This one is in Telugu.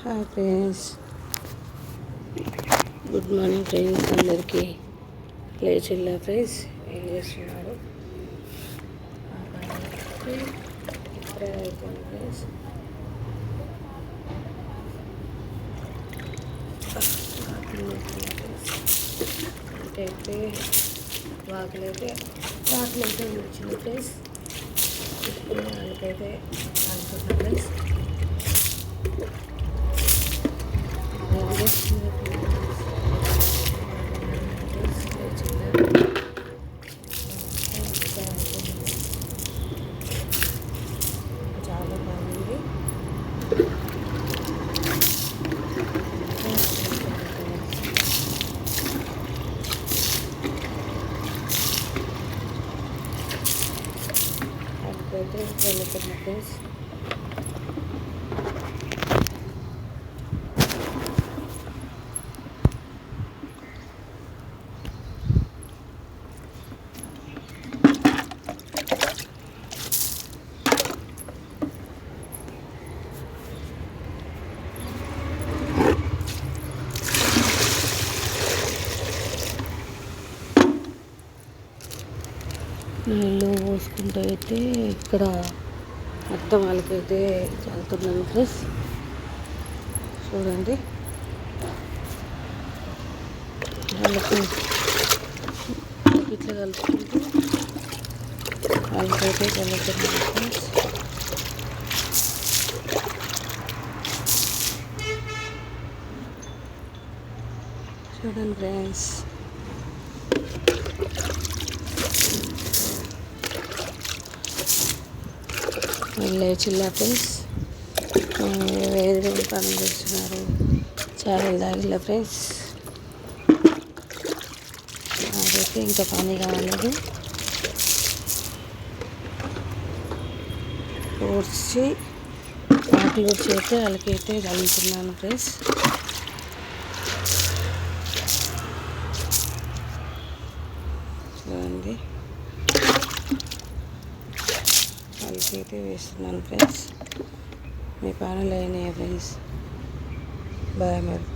Hi friends, good morning friends. అందరికీ లేచిల్లా ఫ్రెండ్స్. ఏం చేస్తున్నారు? ఇప్పుడే అయిపోయింది ఫ్రెండ్స్. అయితే వాకిలైతే వచ్చింది ఫ్రెండ్స్. ఇప్పుడు వాళ్ళకైతే అనుకుంటున్నాం ఫ్రెండ్స్. చాలా బాగుంది. అప్పుడైతే వెళ్తున్నా ఫ్రెండ్స్. నీళ్ళు పోసుకుంటూ అయితే ఇక్కడ మొత్తం వాళ్ళకైతే చల్లుతున్నాను ఫ్రెండ్స్. చూడండి, వాళ్ళకి ఇట్లా కలుపుకుంటూ వాళ్ళకైతే చల్లుతున్నాను ఫ్రెండ్స్. చూడండి ఫ్రెండ్స్, లేచిల్లా ఫ్రెండ్స్. వేరే పనులు చేస్తున్నారు. చాలా తాగిల్లా ఫ్రెండ్స్. నాకైతే ఇంకా పని కాలేదు. ఊడ్చి వాకిలి ఊడ్చి అయితే వాళ్ళకైతే చల్లుతున్నాను ఫ్రెండ్స్. చూడండి, వాళ్ళకైతే వేస్తున్నాను ఫ్రెండ్స్. మీ పనులు అయినాయి ఫ్రెండ్స్. బాయ్ మరి.